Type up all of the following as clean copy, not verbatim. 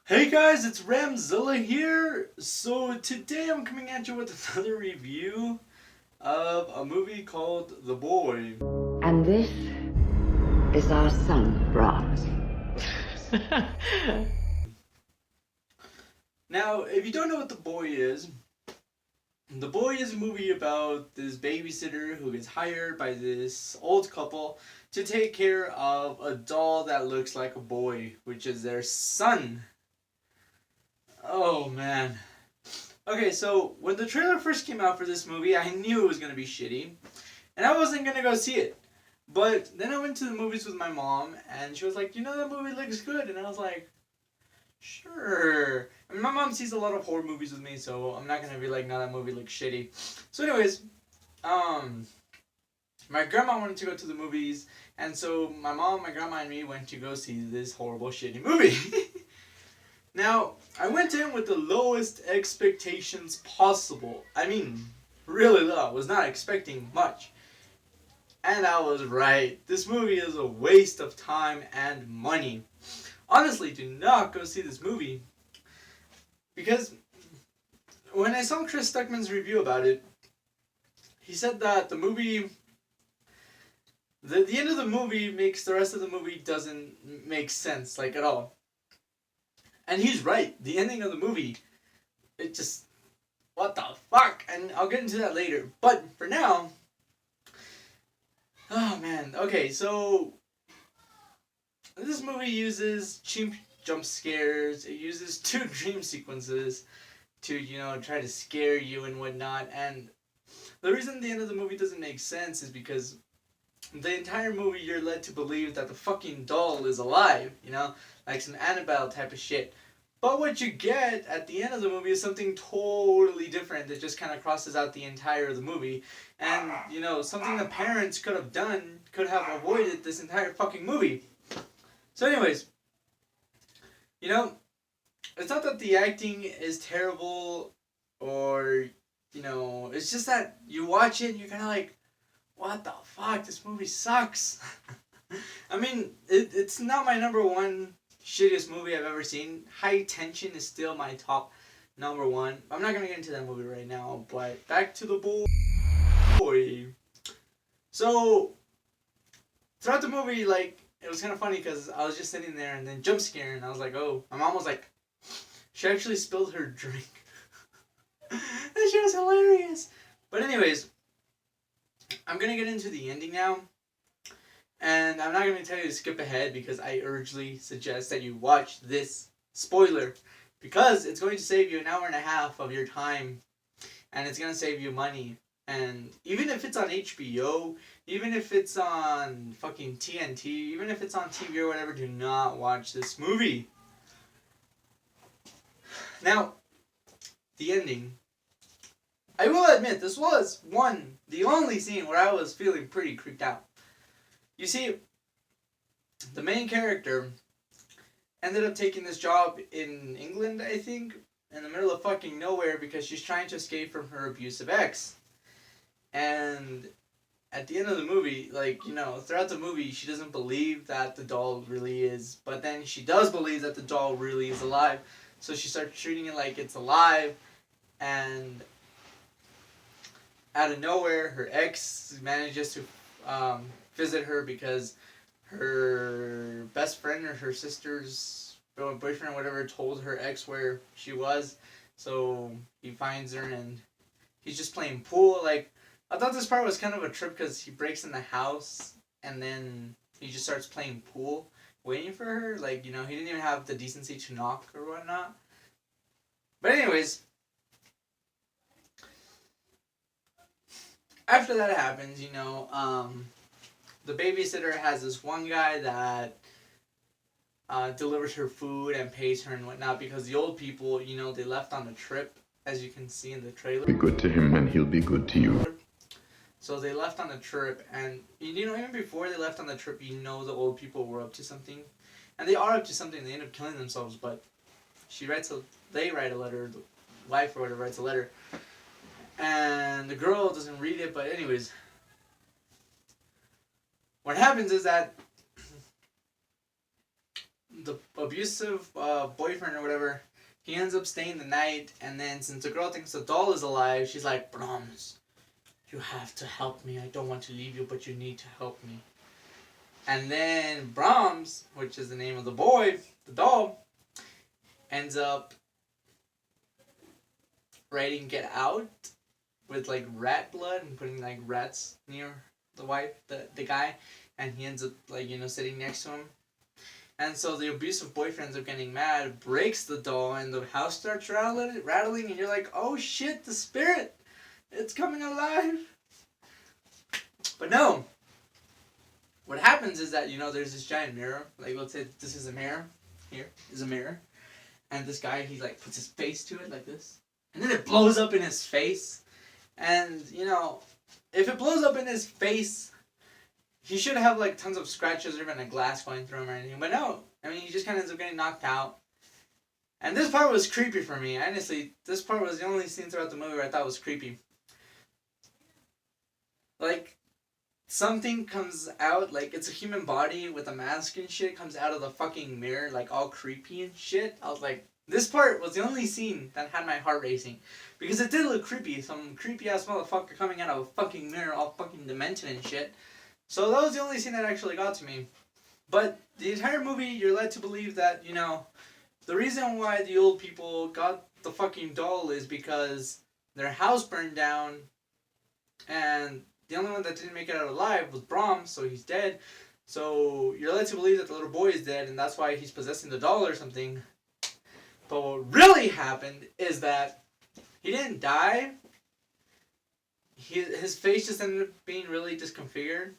Hey guys, it's Ramzilla here. So today I'm coming at you with another review of a movie called The Boy. And this is our son, Brahms. Now, if you don't know what The Boy is a movie about this babysitter who gets hired by this old couple to take care of a doll that looks like a boy, which is their son. Oh man. Okay, so when the trailer first came out for this movie, I knew it was gonna be shitty, and I wasn't gonna go see it. But then I went to the movies with my mom, and she was like, that movie looks good. And I was like, sure. I mean, my mom sees a lot of horror movies with me, so I'm not going to be like, no, that movie looks shitty. So, anyways, um, my grandma wanted to go to the movies, and so my mom, my grandma, and me went to go see this horrible, shitty movie. Now, I went in with the lowest expectations possible. I mean, really low. I was not expecting much. And I was right. This movie is a waste of time and money. Honestly, do not go see this movie. Because when I saw Chris Stuckman's review about it, he said that the end of the movie makes the rest of the movie doesn't make sense, like at all. And he's right. The ending of the movie, it just, what the fuck? And I'll get into that later. But for now, oh man. Okay, so this movie uses cheap jump scares. It uses two dream sequences to, try to scare you and whatnot. And the reason the end of the movie doesn't make sense is because the entire movie you're led to believe that the fucking doll is alive, like some Annabelle type of shit. But what you get at the end of the movie is something totally different that just kind of crosses out the entire of the movie. And, something the parents could have done could have avoided this entire fucking movie. So anyways, it's not that the acting is terrible or, it's just that you watch it and you're kind of like, what the fuck, this movie sucks. I mean, it's not my number one shittiest movie I've ever seen. High Tension is still my top number one. I'm not gonna get into that movie right now, but back to The Boy. So, throughout the movie, like, it was kind of funny because I was just sitting there and then jump scaring, and I was like, oh, my mom was like, she actually spilled her drink. That shit was hilarious. But anyways, I'm gonna get into the ending now. And I'm not going to tell you to skip ahead because I urgently suggest that you watch this spoiler because it's going to save you an hour and a half of your time and it's going to save you money. And even if it's on HBO, even if it's on fucking TNT, even if it's on TV or whatever, do not watch this movie. Now, the ending. I will admit, this was the only scene where I was feeling pretty creeped out. You see, the main character ended up taking this job in England, I think, in the middle of fucking nowhere because she's trying to escape from her abusive ex. And at the end of the movie, throughout the movie, she doesn't believe that the doll really is, but then she does believe that the doll really is alive. So she starts treating it like it's alive, and out of nowhere, her ex manages to visit her because her best friend or her sister's boyfriend or whatever told her ex where she was. So he finds her and he's just playing pool. Like, I thought this part was kind of a trip because he breaks in the house and then he just starts playing pool waiting for her. Like, he didn't even have the decency to knock or whatnot. But anyways, after that happens, the babysitter has this one guy that delivers her food and pays her and whatnot because the old people, they left on a trip, as you can see in the trailer. Be good to him and he'll be good to you. So they left on a trip, and even before they left on the trip, the old people were up to something, and they are up to something. They end up killing themselves, but they write a letter, the wife or whatever writes a letter, and the girl doesn't read it. But anyways, what happens is that the abusive boyfriend or whatever, he ends up staying the night, and then since the girl thinks the doll is alive, she's like, Brahms, you have to help me. I don't want to leave you, but you need to help me. And then Brahms, which is the name of the boy, the doll, ends up writing Get Out with like rat blood and putting like rats near the wife, the guy, and he ends up like, you know, sitting next to him. And so the abusive boyfriend ends up getting mad, breaks the doll, and the house starts rattling, and you're like, oh shit, the spirit, it's coming alive. But no. What happens is that, you know, there's this giant mirror. Like, let's say this is a mirror. Here is a mirror. And this guy, he like puts his face to it like this. And then it blows up in his face. And, you know, if it blows up in his face, he should have like tons of scratches or even a glass going through him or anything. But no, I mean, he just kind of ends up getting knocked out. And this part was creepy for me. Honestly, this part was the only scene throughout the movie where I thought was creepy. Like, something comes out, like it's a human body with a mask and shit, comes out of the fucking mirror, like all creepy and shit. I was like, this part was the only scene that had my heart racing. Because it did look creepy. Some creepy ass motherfucker coming out of a fucking mirror, all fucking demented and shit. So that was the only scene that actually got to me. But the entire movie, you're led to believe that, you know, the reason why the old people got the fucking doll is because their house burned down, and the only one that didn't make it out alive was Brahms, so he's dead. So you're led to believe that the little boy is dead, and that's why he's possessing the doll or something. But what really happened is that he didn't die. His face just ended up being really disconfigured.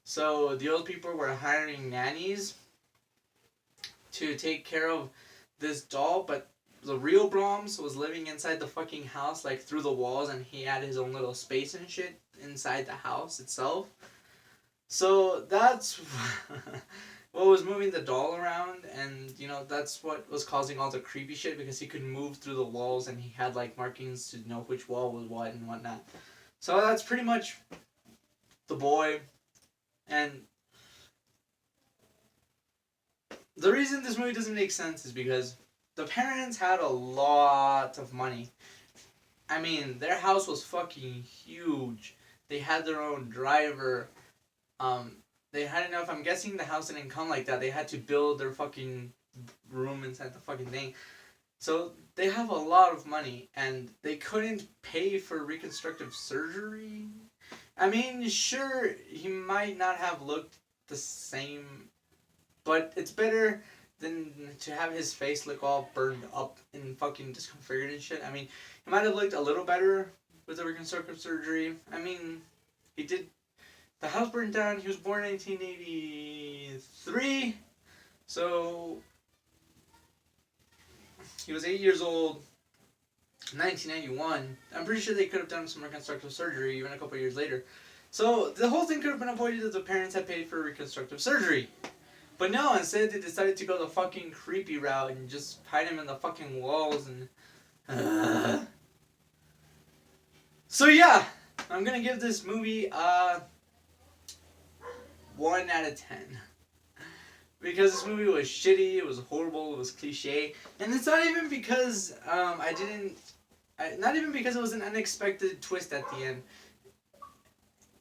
So the old people were hiring nannies to take care of this doll, but the real Brahms was living inside the fucking house, like through the walls, and he had his own little space and shit inside the house itself. So that's what was moving the doll around, and you know, that's what was causing all the creepy shit, because he could move through the walls and he had like markings to know which wall was what and whatnot. So that's pretty much the boy. And the reason this movie doesn't make sense is because the parents had a lot of money. I mean, their house was fucking huge. They had their own driver. They had enough. I'm guessing the house didn't come like that. They had to build their fucking room inside the fucking thing. So they have a lot of money, and they couldn't pay for reconstructive surgery. I mean, sure, he might not have looked the same, but it's better than to have his face look all burned up and fucking disconfigured and shit. I mean, he might have looked a little better with the reconstructive surgery. I mean, he did. The house burned down. He was born in 1983, so he was 8 years old. 1991. I'm pretty sure they could have done some reconstructive surgery even a couple years later. So the whole thing could have been avoided if the parents had paid for reconstructive surgery. But no, instead they decided to go the fucking creepy route and just hide him in the fucking walls and... So yeah, I'm gonna give this movie 1 out of 10. Because this movie was shitty, it was horrible, it was cliche. And it's not even because not even because it was an unexpected twist at the end.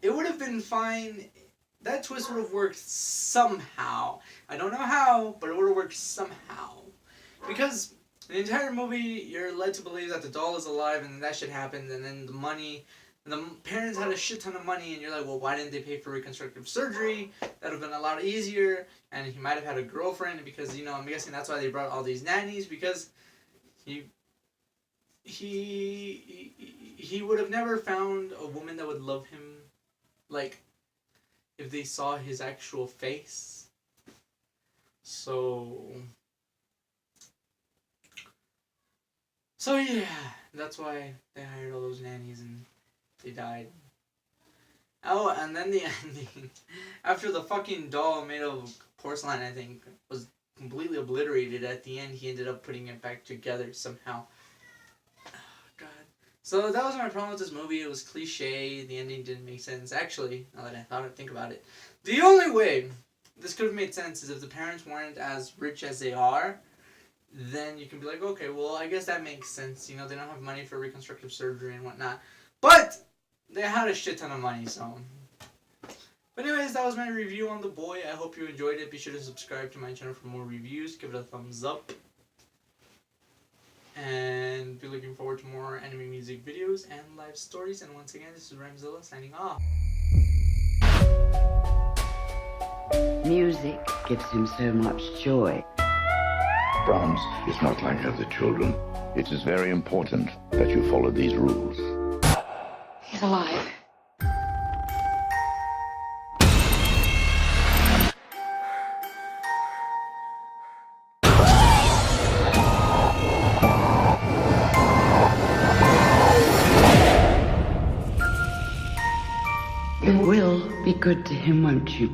It would have been fine. That twist would have worked somehow. I don't know how, but it would have worked somehow. Because the entire movie, you're led to believe that the doll is alive and that shit happened, and then the money, and the parents had a shit ton of money, and you're like, well, why didn't they pay for reconstructive surgery? That would have been a lot easier, and he might have had a girlfriend, because, you know, I'm guessing that's why they brought all these nannies, because he would have never found a woman that would love him, like, if they saw his actual face. So yeah, that's why they hired all those nannies and they died. Oh, and then the ending, after the fucking doll made of porcelain, I think, was completely obliterated, at the end he ended up putting it back together somehow. God. So that was my problem with this movie. It was cliche. The ending didn't make sense. Actually, now that I think about it, the only way this could have made sense is if the parents weren't as rich as they are, then you can be like, okay, well, I guess that makes sense. You know, they don't have money for reconstructive surgery and whatnot. But they had a shit ton of money, so. But anyways, that was my review on The Boy. I hope you enjoyed it. Be sure to subscribe to my channel for more reviews. Give it a thumbs up. And be looking forward to more anime music videos and live stories. And once again, this is Ramzilla signing off. Music gives him so much joy. Brahms is not like other children. It is very important that you follow these rules. He's alive. You will be good to him, won't you?